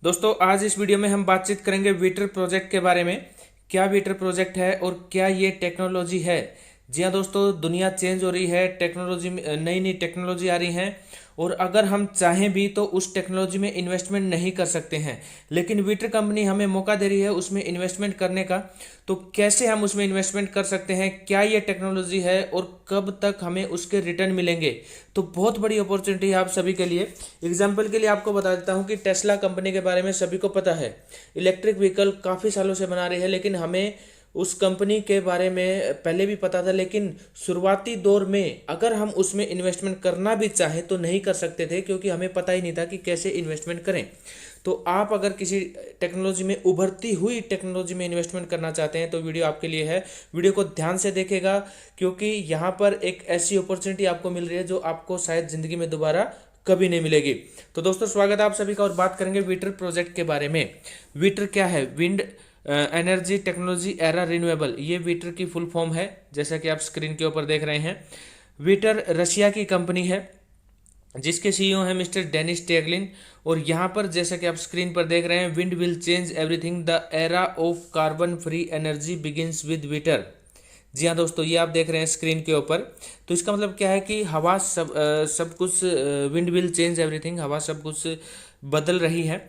दोस्तों आज इस वीडियो में हम बातचीत करेंगे वीटर प्रोजेक्ट के बारे में। क्या वीटर प्रोजेक्ट है और क्या ये टेक्नोलॉजी है। जी हाँ दोस्तों, दुनिया चेंज हो रही है, टेक्नोलॉजी में नई नई टेक्नोलॉजी आ रही हैं और अगर हम चाहें भी तो उस टेक्नोलॉजी में इन्वेस्टमेंट नहीं कर सकते हैं, लेकिन वीटर कंपनी हमें मौका दे रही है उसमें इन्वेस्टमेंट करने का। तो कैसे हम उसमें इन्वेस्टमेंट कर सकते हैं, क्या ये टेक्नोलॉजी है और कब तक हमें उसके रिटर्न मिलेंगे। तो बहुत बड़ी अपॉर्चुनिटी है आप सभी के लिए। एग्जाम्पल के लिए आपको बता देता हूँ कि टेस्ला कंपनी के बारे में सभी को पता है। इलेक्ट्रिक व्हीकल काफ़ी सालों से बना रही है, लेकिन हमें उस कंपनी के बारे में पहले भी पता था, लेकिन शुरुआती दौर में अगर हम उसमें इन्वेस्टमेंट करना भी चाहें तो नहीं कर सकते थे, क्योंकि हमें पता ही नहीं था कि कैसे इन्वेस्टमेंट करें। तो आप अगर किसी टेक्नोलॉजी में, उभरती हुई टेक्नोलॉजी में इन्वेस्टमेंट करना चाहते हैं तो वीडियो आपके लिए है। वीडियो को ध्यान से देखेगा, क्योंकि यहाँ पर एक ऐसी अपॉर्चुनिटी आपको मिल रही है जो आपको शायद ज़िंदगी में दोबारा कभी नहीं मिलेगी। तो दोस्तों स्वागत है आप सभी का और बात करेंगे वीटर प्रोजेक्ट के बारे में। वीटर क्या है? Wind energy technology era renewable, ये वीटर की फुल फॉर्म है, जैसा कि आप स्क्रीन के ऊपर देख रहे हैं। वीटर रशिया की कंपनी है जिसके सीईओ हैं मिस्टर डेनिस टेगलिन। और यहाँ पर जैसा कि आप स्क्रीन पर देख रहे हैं, wind will change everything, the era of carbon free energy begins with वीटर। जी हाँ दोस्तों, ये आप देख रहे हैं स्क्रीन के ऊपर। तो इसका मतलब क्या है कि हवा सब कुछ, विंड विल चेंज एवरीथिंग, हवा सब कुछ बदल रही है।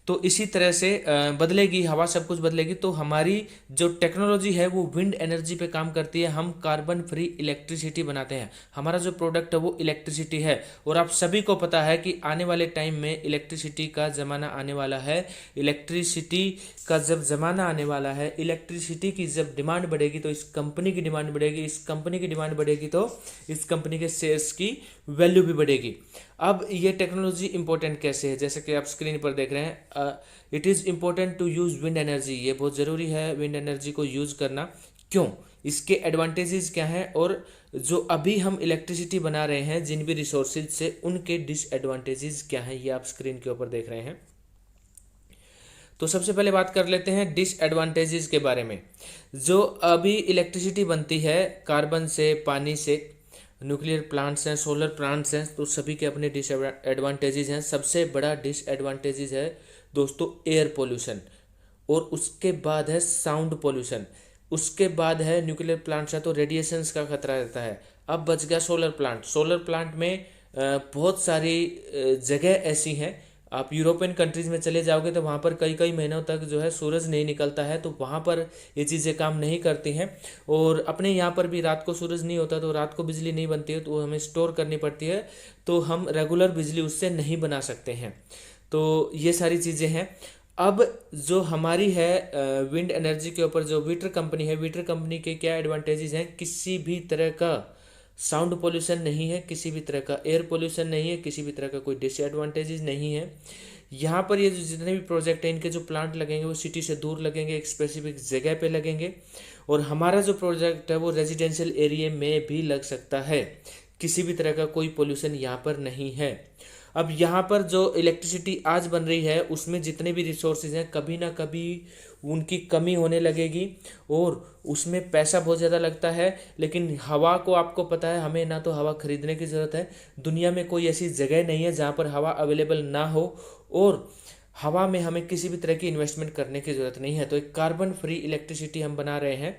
तो इसी तरह से बदलेगी हवा, सब कुछ बदलेगी। तो हमारी जो टेक्नोलॉजी है वो विंड एनर्जी पे काम करती है। हम कार्बन फ्री इलेक्ट्रिसिटी बनाते हैं। हमारा जो प्रोडक्ट है वो इलेक्ट्रिसिटी है। और आप सभी को पता है कि आने वाले टाइम में इलेक्ट्रिसिटी का ज़माना आने वाला है। इलेक्ट्रिसिटी का जब ज़माना आने वाला है, इलेक्ट्रिसिटी की जब डिमांड बढ़ेगी तो इस कंपनी की डिमांड बढ़ेगी, इस कंपनी की डिमांड बढ़ेगी तो इस कंपनी के शेयर्स की वैल्यू भी बढ़ेगी। अब ये टेक्नोलॉजी इंपॉर्टेंट कैसे है, जैसे कि आप स्क्रीन पर देख रहे हैं, it is important to use wind energy. ये बहुत ज़रूरी है विंड एनर्जी को यूज़ करना। क्यों? इसके एडवांटेजेस क्या हैं और जो अभी हम इलेक्ट्रिसिटी बना रहे हैं जिन भी रिसोर्सेज से, उनके डिसएडवांटेजेस क्या हैं, ये आप स्क्रीन के ऊपर देख रहे हैं। तो सबसे पहले बात कर लेते हैं डिसएडवांटेजेस के बारे में। जो अभी इलेक्ट्रिसिटी बनती है कार्बन से, पानी से, न्यूक्लियर प्लांट्स हैं, सोलर प्लांट्स हैं, तो सभी के अपने डिसएडवांटेजेस हैं। सबसे बड़ा डिसएडवांटेजेस है दोस्तों एयर पोल्यूशन, और उसके बाद है साउंड पोल्यूशन, उसके बाद है न्यूक्लियर प्लांट्स है तो रेडिएशंस का खतरा रहता है। अब बच गया सोलर प्लांट। सोलर प्लांट में बहुत सारी जगह ऐसी हैं, आप यूरोपियन कंट्रीज़ में चले जाओगे तो वहाँ पर कई कई महीनों तक जो है सूरज नहीं निकलता है, तो वहाँ पर ये चीज़ें काम नहीं करती हैं। और अपने यहाँ पर भी रात को सूरज नहीं होता तो रात को बिजली नहीं बनती है, तो हमें स्टोर करनी पड़ती है, तो हम रेगुलर बिजली उससे नहीं बना सकते हैं। तो ये सारी चीज़ें हैं। अब जो हमारी है विंड एनर्जी के ऊपर जो वीटर कंपनी है, वीटर कंपनी के क्या एडवांटेजेस हैं? किसी भी तरह का साउंड पोल्यूशन नहीं है, किसी भी तरह का एयर पोल्यूशन नहीं है, किसी भी तरह का कोई डिसएडवांटेजेस नहीं है। यहाँ पर ये जो जितने भी प्रोजेक्ट हैं, इनके जो प्लांट लगेंगे वो सिटी से दूर लगेंगे, एक स्पेसिफिक जगह पे लगेंगे। और हमारा जो प्रोजेक्ट है वो रेजिडेंशियल एरिया में भी लग सकता है। किसी भी तरह का कोई पोल्यूशन यहाँ पर नहीं है। अब यहाँ पर जो इलेक्ट्रिसिटी आज बन रही है उसमें जितने भी रिसोर्सेज हैं, कभी ना कभी उनकी कमी होने लगेगी और उसमें पैसा बहुत ज़्यादा लगता है। लेकिन हवा को आपको पता है, हमें ना तो हवा खरीदने की ज़रूरत है, दुनिया में कोई ऐसी जगह नहीं है जहाँ पर हवा अवेलेबल ना हो, और हवा में हमें किसी भी तरह की इन्वेस्टमेंट करने की ज़रूरत नहीं है। तो एक कार्बन फ्री इलेक्ट्रिसिटी हम बना रहे हैं।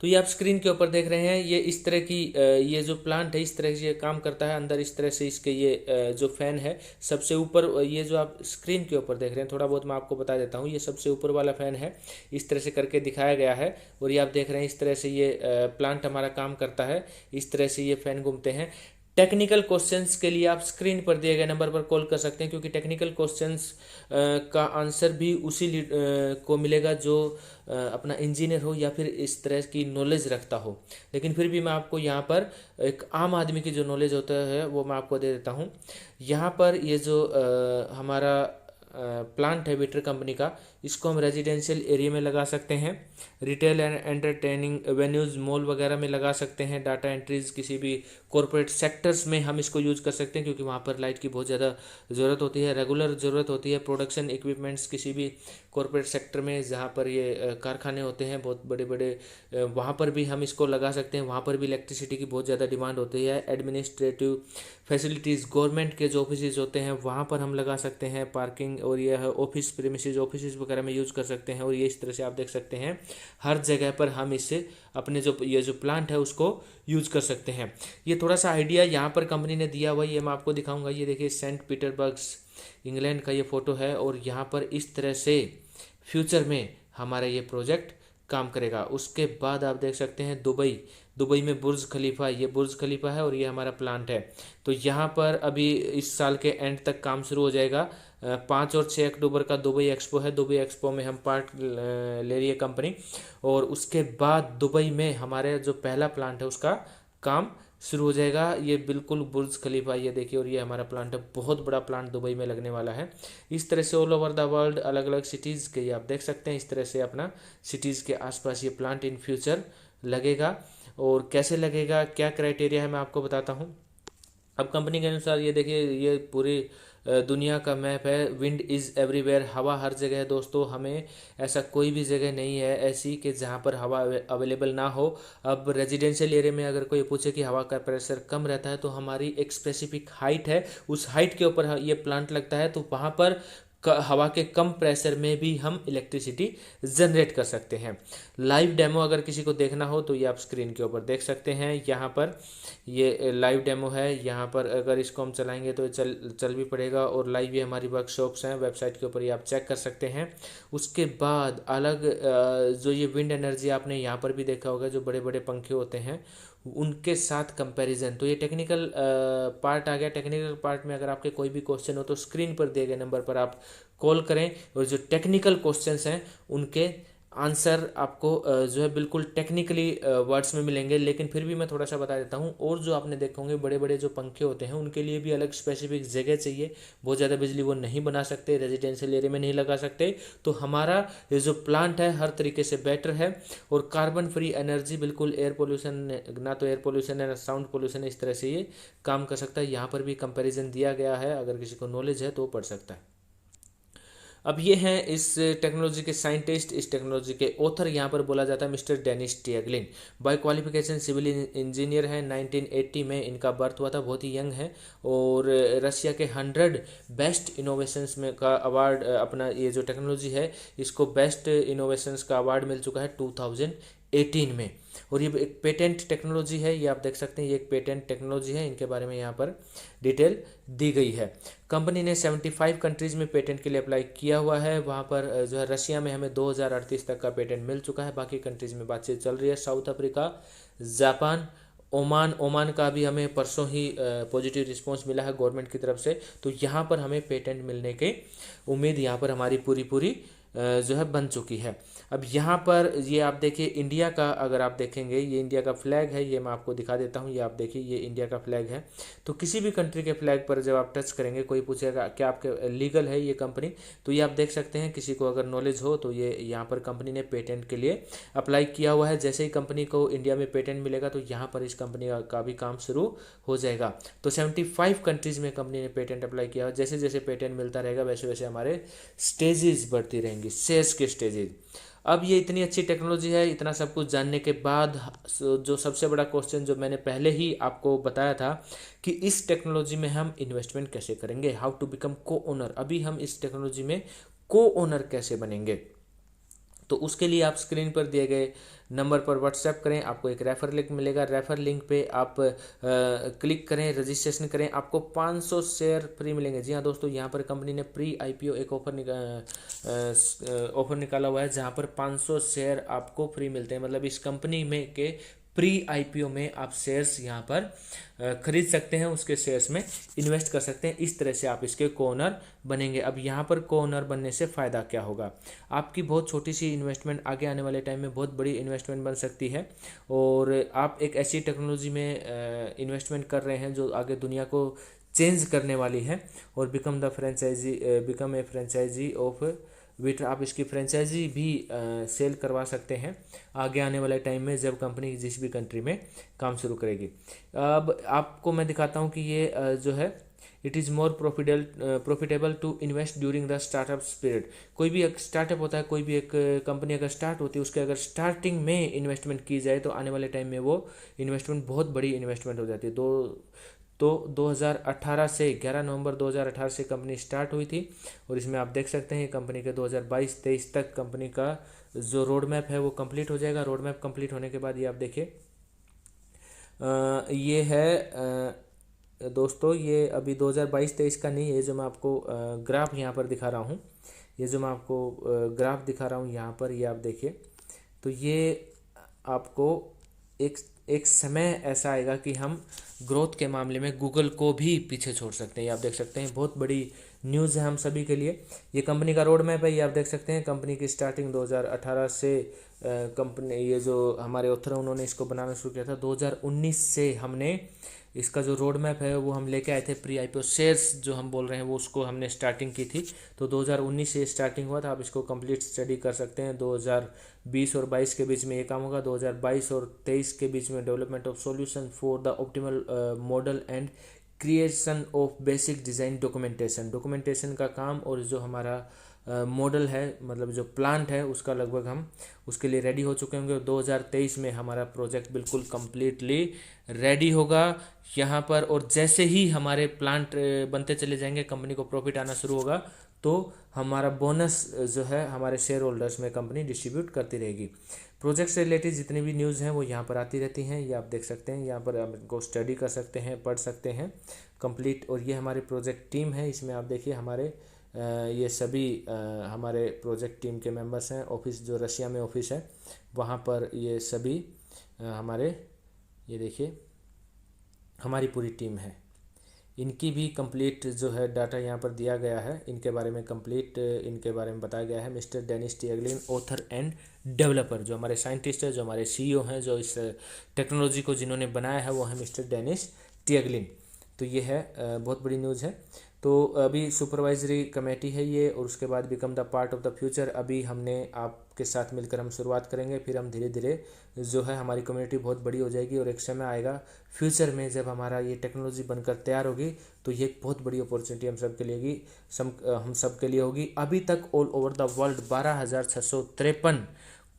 तो ये आप स्क्रीन के ऊपर देख रहे हैं, ये इस तरह की ये जो प्लांट है इस तरह से ये काम करता है। अंदर इस तरह से इसके ये जो फैन है, सबसे ऊपर ये जो आप स्क्रीन के ऊपर देख रहे हैं, थोड़ा बहुत मैं आपको बता देता हूँ, ये सबसे ऊपर वाला फैन है, इस तरह से करके दिखाया गया है। और ये आप देख रहे हैं इस तरह से ये प्लांट हमारा काम करता है, इस तरह से ये फैन घूमते हैं। टेक्निकल क्वेश्चंस के लिए आप स्क्रीन पर दिए गए नंबर पर कॉल कर सकते हैं, क्योंकि टेक्निकल क्वेश्चंस का आंसर भी उसी को मिलेगा जो अपना इंजीनियर हो या फिर इस तरह की नॉलेज रखता हो। लेकिन फिर भी मैं आपको यहाँ पर एक आम आदमी की जो नॉलेज होता है वो मैं आपको दे देता हूँ। यहाँ पर ये जो हमारा प्लांट है वीटर कंपनी का, इसको हम रेजिडेंशियल एरिया में लगा सकते हैं, retail and entertaining venues, mall वगैरह में लगा सकते हैं, डाटा एंट्रीज, किसी भी कॉरपोरेट सेक्टर्स में हम इसको यूज़ कर सकते हैं, क्योंकि वहाँ पर लाइट की बहुत ज़्यादा ज़रूरत होती है, रेगुलर ज़रूरत होती है। प्रोडक्शन इक्विपमेंट्स, किसी भी कॉरपोरेट सेक्टर में जहाँ पर ये कारखाने होते हैं बहुत बड़े बड़े, वहाँ पर भी हम इसको लगा सकते हैं, वहाँ पर भी इलेक्ट्रिसिटी की बहुत ज़्यादा डिमांड होती है। एडमिनिस्ट्रेटिव फैसिलिटीज़ गवर्नमेंट के जो ऑफिस होते हैं वहाँ पर हम लगा सकते हैं पार्किंग, और यह ऑफिस प्रीमिसेस ऑफिस वगैरह में यूज़ कर सकते हैं। और ये इस तरह से आप देख सकते हैं हर जगह पर हम इससे अपने जो ये जो प्लांट है उसको यूज़ कर सकते हैं। ये थोड़ा सा आइडिया यहाँ पर कंपनी ने दिया हुआ है, ये मैं आपको दिखाऊंगा। ये देखिए सेंट पीटर्सबर्ग इंग्लैंड का ये फ़ोटो है, और यहाँ पर इस तरह से फ्यूचर में हमारा ये प्रोजेक्ट काम करेगा। उसके बाद आप देख सकते हैं दुबई में बुर्ज खलीफा, ये बुर्ज खलीफा है और ये हमारा प्लांट है। तो यहाँ पर अभी इस साल के एंड तक काम शुरू हो जाएगा। 5 और 6 अक्टूबर का दुबई एक्सपो है, दुबई एक्सपो में हम पार्ट ले रही है कंपनी। और उसके बाद दुबई में हमारे जो पहला प्लांट है उसका काम शुरू हो जाएगा। ये बिल्कुल बुर्ज खलीफा, ये देखिए, और ये हमारा प्लांट है, बहुत बड़ा प्लांट दुबई में लगने वाला है। इस तरह से ऑल ओवर द वर्ल्ड अलग अलग सिटीज़ के ये आप देख सकते हैं, इस तरह से अपना सिटीज़ के आसपास ये प्लांट इन फ्यूचर लगेगा। और कैसे लगेगा, क्या क्राइटेरिया है, मैं आपको बताता हूँ। अब कंपनी के अनुसार ये देखिए, ये पूरी दुनिया का मैप है। विंड इज़ एवरीवेयर, हवा हर जगह है दोस्तों। हमें ऐसा कोई भी जगह नहीं है ऐसी कि जहाँ पर हवा अवेलेबल ना हो। अब रेजिडेंशियल एरिया में अगर कोई पूछे कि हवा का प्रेशर कम रहता है, तो हमारी एक स्पेसिफिक हाइट है, उस हाइट के ऊपर ये प्लांट लगता है, तो वहाँ पर हवा के कम प्रेशर में भी हम इलेक्ट्रिसिटी जनरेट कर सकते हैं। लाइव डेमो अगर किसी को देखना हो तो ये आप स्क्रीन के ऊपर देख सकते हैं। यहाँ पर ये लाइव डेमो है, यहाँ पर अगर इसको हम चलाएंगे तो चल भी पड़ेगा। और लाइव ये हमारी वर्कशॉप्स हैं, वेबसाइट के ऊपर ये आप चेक कर सकते हैं। उसके बाद अलग जो ये विंड एनर्जी आपने यहाँ पर भी देखा होगा, जो बड़े बड़े पंखे होते हैं उनके साथ कंपैरिजन। तो ये टेक्निकल पार्ट आ गया। टेक्निकल पार्ट में अगर आपके कोई भी क्वेश्चन हो तो स्क्रीन पर दिए गए नंबर पर आप कॉल करें, और जो टेक्निकल क्वेश्चंस हैं उनके आंसर आपको जो है बिल्कुल टेक्निकली वर्ड्स में मिलेंगे। लेकिन फिर भी मैं थोड़ा सा बता देता हूँ। और जो आपने देखा होंगे बड़े बड़े जो पंखे होते हैं उनके लिए भी अलग स्पेसिफिक जगह चाहिए, बहुत ज़्यादा बिजली वो नहीं बना सकते, रेजिडेंशियल एरिया में नहीं लगा सकते। तो हमारा ये जो प्लांट है हर तरीके से बेटर है, और कार्बन फ्री एनर्जी, बिल्कुल एयर पोल्यूशन, ना तो एयर पोल्यूशन है ना साउंड पोल्यूशन है, इस तरह से ये काम कर सकता है। यहाँ पर भी कंपेरिजन दिया गया है, अगर किसी को नॉलेज है तो पढ़ सकता है। अब ये हैं इस टेक्नोलॉजी के साइंटिस्ट, इस टेक्नोलॉजी के ऑथर। यहाँ पर बोला जाता है मिस्टर डेनिस टिएगलिन। बाय क्वालिफिकेशन सिविल इंजीनियर है। 1980 में इनका बर्थ हुआ था, बहुत ही यंग है। और रशिया के 100 बेस्ट इनोवेशंस में का अवार्ड, अपना ये जो टेक्नोलॉजी है इसको बेस्ट इनोवेशंस का अवार्ड मिल चुका है 2018 में। और ये एक पेटेंट टेक्नोलॉजी है, ये आप देख सकते हैं, ये एक पेटेंट टेक्नोलॉजी है। इनके बारे में यहाँ पर डिटेल दी गई है। कंपनी ने 75 कंट्रीज़ में पेटेंट के लिए अप्लाई किया हुआ है। वहाँ पर जो है रशिया में हमें 2038 तक का पेटेंट मिल चुका है। बाकी कंट्रीज़ में बातचीत चल रही है। साउथ अफ्रीका, जापान, ओमान का भी हमें परसों ही पॉजिटिव रिस्पांस मिला है गवर्नमेंट की तरफ से। तो यहाँ पर हमें पेटेंट मिलने की उम्मीद यहाँ पर हमारी पूरी जो है बन चुकी है। अब यहाँ पर ये आप देखिए इंडिया का, अगर आप देखेंगे ये इंडिया का फ्लैग है, ये मैं आपको दिखा देता हूँ। ये आप देखिए ये इंडिया का फ्लैग है। तो किसी भी कंट्री के फ्लैग पर जब आप टच करेंगे, कोई पूछेगा क्या आपके लीगल है ये कंपनी, तो ये आप देख सकते हैं। किसी को अगर नॉलेज हो तो ये यहाँ पर कंपनी ने पेटेंट के लिए अप्लाई किया हुआ है। जैसे ही कंपनी को इंडिया में पेटेंट मिलेगा तो यहाँ पर इस कंपनी का भी काम शुरू हो जाएगा। तो 75 कंट्रीज़ में कंपनी ने पेटेंट अप्लाई किया है। जैसे जैसे पेटेंट मिलता रहेगा वैसे वैसे हमारे स्टेजेस बढ़ती रहेंगी, सेल्स के स्टेजेस। अब ये इतनी अच्छी टेक्नोलॉजी है, इतना सब कुछ जानने के बाद जो सबसे बड़ा क्वेश्चन जो मैंने पहले ही आपको बताया था कि इस टेक्नोलॉजी में हम इन्वेस्टमेंट कैसे करेंगे, हाउ टू बिकम को ओनर। अभी हम इस टेक्नोलॉजी में को ओनर कैसे बनेंगे, तो उसके लिए आप स्क्रीन पर दिए गए नंबर पर व्हाट्सएप करें, आपको एक रेफर लिंक मिलेगा। रेफर लिंक पे आप क्लिक करें, रजिस्ट्रेशन करें, आपको 500 शेयर फ्री मिलेंगे। जी हाँ दोस्तों, यहाँ पर कंपनी ने प्री आईपीओ एक ऑफर निकाला हुआ है जहाँ पर 500 शेयर आपको फ्री मिलते हैं। मतलब इस कंपनी में के प्री आईपीओ में आप शेयर्स यहाँ पर खरीद सकते हैं, उसके शेयर्स में इन्वेस्ट कर सकते हैं। इस तरह से आप इसके को ओनर बनेंगे। अब यहाँ पर को ओनर बनने से फ़ायदा क्या होगा, आपकी बहुत छोटी सी इन्वेस्टमेंट आगे आने वाले टाइम में बहुत बड़ी इन्वेस्टमेंट बन सकती है। और आप एक ऐसी टेक्नोलॉजी में इन्वेस्टमेंट कर रहे हैं जो आगे दुनिया को चेंज करने वाली है। और बिकम ए फ्रेंचाइजी ऑफ विटर, आप इसकी फ्रेंचाइजी भी सेल करवा सकते हैं आगे आने वाले टाइम में, जब कंपनी जिस भी कंट्री में काम शुरू करेगी। अब आपको मैं दिखाता हूँ कि ये जो है it is more profitable to invest during the startup period. कोई भी एक स्टार्टअप होता है, कोई भी एक कंपनी अगर स्टार्ट होती है, उसके अगर स्टार्टिंग में इन्वेस्टमेंट की जाए तो आने वाले टाइम में वो इन्वेस्टमेंट बहुत बड़ी इन्वेस्टमेंट हो जाती है। तो 2018 से 11 नवंबर 2018 से कंपनी स्टार्ट हुई थी। और इसमें आप देख सकते हैं कंपनी के 2022-23 तक कंपनी का जो रोड मैप है वो कंप्लीट हो जाएगा। रोड मैप कंप्लीट होने के बाद ये आप देखिए ये है दोस्तों, ये अभी 2022-23 का नहीं है, जो मैं आपको ग्राफ यहाँ पर दिखा रहा हूँ। ये जो मैं आपको ग्राफ दिखा रहा हूँ यहाँ पर, ये आप देखिए। तो ये आपको एक एक समय ऐसा आएगा कि हम ग्रोथ के मामले में गूगल को भी पीछे छोड़ सकते हैं। ये आप देख सकते हैं, बहुत बड़ी न्यूज़ है हम सभी के लिए। ये कंपनी का रोड मैप है, ये आप देख सकते हैं। कंपनी की स्टार्टिंग 2018 से कंपनी, ये जो हमारे ऑथर उन्होंने इसको बनाना शुरू किया था 2019 से। हमने इसका जो रोड मैप है वो हम लेके आए थे। प्री आईपीओ शेयर्स जो हम बोल रहे हैं वो उसको हमने स्टार्टिंग की थी, तो 2019 से स्टार्टिंग हुआ था। आप इसको कंप्लीट स्टडी कर सकते हैं। 2020 और 22 के बीच में ये काम होगा। 2022 और 23 के बीच में development of solution for the optimal model and creation of basic design documentation का काम, और जो हमारा मॉडल है, मतलब जो प्लांट है, उसका लगभग हम उसके लिए रेडी हो चुके होंगे। 2023 में हमारा प्रोजेक्ट बिल्कुल कम्प्लीटली रेडी होगा यहाँ पर। और जैसे ही हमारे प्लांट बनते चले जाएंगे, कंपनी को प्रॉफिट आना शुरू होगा, तो हमारा बोनस जो है हमारे शेयर होल्डर्स में कंपनी डिस्ट्रीब्यूट करती रहेगी। प्रोजेक्ट से रिलेटेड जितनी भी न्यूज़ हैं वो यहाँ पर आती रहती हैं। ये आप देख सकते हैं, यहाँ पर आप इनको स्टडी कर सकते हैं, पढ़ सकते हैं कंप्लीट। और ये हमारी प्रोजेक्ट टीम है। इसमें आप देखिए हमारे ये सभी हमारे प्रोजेक्ट टीम के मेंबर्स हैं। ऑफिस जो रशिया में ऑफिस है वहाँ पर ये सभी हमारे, ये देखिए हमारी पूरी टीम है। इनकी भी कंप्लीट जो है डाटा यहाँ पर दिया गया है। इनके बारे में कंप्लीट इनके बारे में बताया गया है। मिस्टर डेनिस टिएगलिन, ऑथर एंड डेवलपर, जो हमारे साइंटिस्ट है, जो हमारे सीईओ हैं, जो इस टेक्नोलॉजी को जिन्होंने बनाया है, वो है मिस्टर डेनिस टिएगलिन। तो ये है बहुत बड़ी न्यूज़ है। तो अभी सुपरवाइजरी कमेटी है ये, और उसके बाद become the part of the future. अभी हमने आपके साथ मिलकर हम शुरुआत करेंगे, फिर हम धीरे धीरे जो है हमारी कम्युनिटी बहुत बड़ी हो जाएगी। और एक समय आएगा फ्यूचर में जब हमारा ये टेक्नोलॉजी बनकर तैयार होगी, तो ये एक बहुत बड़ी अपॉर्चुनिटी हम सब के लिए होगी, हम सब के लिए होगी। अभी तक ऑल ओवर द वर्ल्ड 12,653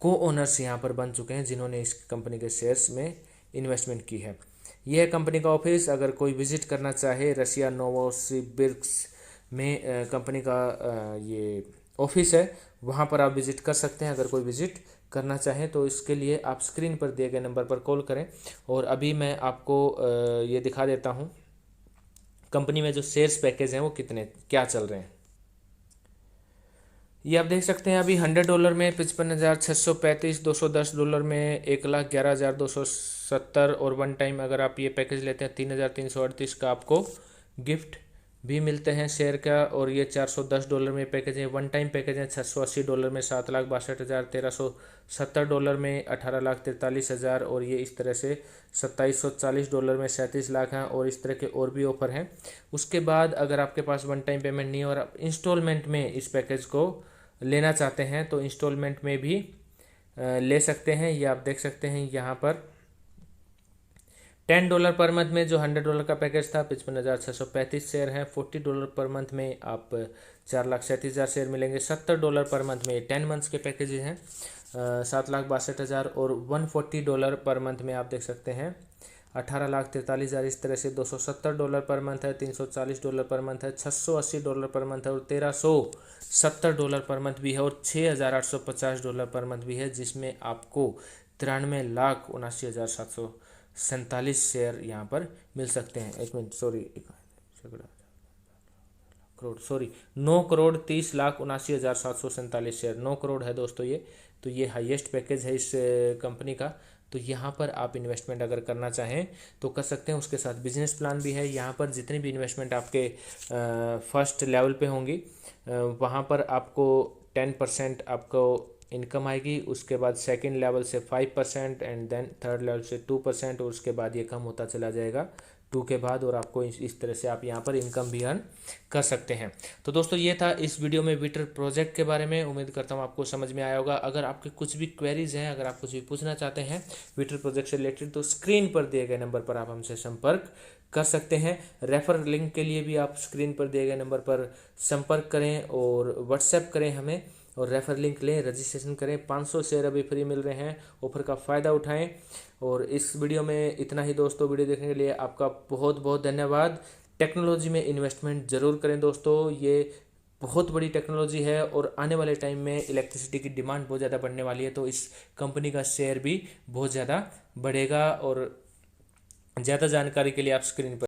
को ओनर्स यहाँ पर बन चुके हैं, जिन्होंने इस कंपनी के शेयर्स में इन्वेस्टमेंट की है। यह है कंपनी का ऑफिस। अगर कोई विजिट करना चाहे रशिया नोवोसिबिर्स्क में कंपनी का ये ऑफिस है, वहाँ पर आप विजिट कर सकते हैं। अगर कोई विजिट करना चाहें तो इसके लिए आप स्क्रीन पर दिए गए नंबर पर कॉल करें। और अभी मैं आपको ये दिखा देता हूँ कंपनी में जो शेयर्स पैकेज हैं वो कितने क्या चल रहे हैं। ये आप देख सकते हैं अभी $100 में $55,635, $210 में $1,11,270, और वन टाइम अगर आप ये पैकेज लेते हैं $3,338 का आपको गिफ्ट भी मिलते हैं शेयर का। और ये $410 में पैकेज है। वन टाइम पैकेज है $680 में $7,62,000, $1,370 में $18,43,000, और ये इस तरह से $2,740 में 37 लाख हैं। और इस तरह के और भी ऑफर हैं। उसके बाद अगर आपके पास वन टाइम पेमेंट नहीं है और आप इंस्टॉलमेंट में इस पैकेज को लेना चाहते हैं, तो इंस्टॉलमेंट में भी ले सकते हैं। ये आप देख सकते हैं यहाँ पर $10 पर मंथ में जो $100 का पैकेज था 55,635 शेयर हैं। $40 पर मंथ में आप 4,37,000 शेयर मिलेंगे। $70 पर मंथ में 10 मंथ्स के पैकेजेस हैं 7,62,000। और $140 पर मंथ में आप देख सकते हैं 18,43,000। इस तरह से $270 पर मंथ है, $340 पर मंथ है, $680 पर मंथ है, और $1,370 पर मंथ भी है, और $6,850 पर मंथ भी है, जिसमें आपको 93,79,747 शेयर यहाँ पर मिल सकते हैं। 9,30,79,747 शेयर। 9 करोड़ है दोस्तों ये। तो ये हाईएस्ट पैकेज है इस कंपनी का। तो यहाँ पर आप इन्वेस्टमेंट अगर करना चाहें तो कर सकते हैं। उसके साथ बिजनेस प्लान भी है। यहाँ पर जितनी भी इन्वेस्टमेंट आपके फर्स्ट लेवल पे होंगी वहाँ पर आपको 10% आपको इनकम आएगी। उसके बाद सेकंड लेवल से 5% एंड देन थर्ड लेवल से 2%, और उसके बाद ये कम होता चला जाएगा 2 के बाद, और आपको इस तरह से आप यहाँ पर इनकम भी अर्न कर सकते हैं। तो दोस्तों ये था इस वीडियो में विटर प्रोजेक्ट के बारे में। उम्मीद करता हूँ आपको समझ में आया होगा। अगर आपके कुछ भी क्वेरीज हैं, अगर आप कुछ भी पूछना चाहते हैं विटर प्रोजेक्ट से रिलेटेड, तो स्क्रीन पर दिए गए नंबर पर आप हमसे संपर्क कर सकते हैं। रेफर लिंक के लिए भी आप स्क्रीन पर दिए गए नंबर पर संपर्क करें और व्हाट्सएप करें हमें। और रेफर लिंक लें, रजिस्ट्रेशन करें। 500 शेयर अभी फ्री मिल रहे हैं, ऑफर का फ़ायदा उठाएं। और इस वीडियो में इतना ही दोस्तों। वीडियो देखने के लिए आपका बहुत बहुत धन्यवाद। टेक्नोलॉजी में इन्वेस्टमेंट ज़रूर करें दोस्तों, ये बहुत बड़ी टेक्नोलॉजी है और आने वाले टाइम में इलेक्ट्रिसिटी की डिमांड बहुत ज़्यादा बढ़ने वाली है, तो इस कंपनी का शेयर भी बहुत ज़्यादा बढ़ेगा। और ज़्यादा जानकारी के लिए आप स्क्रीन पर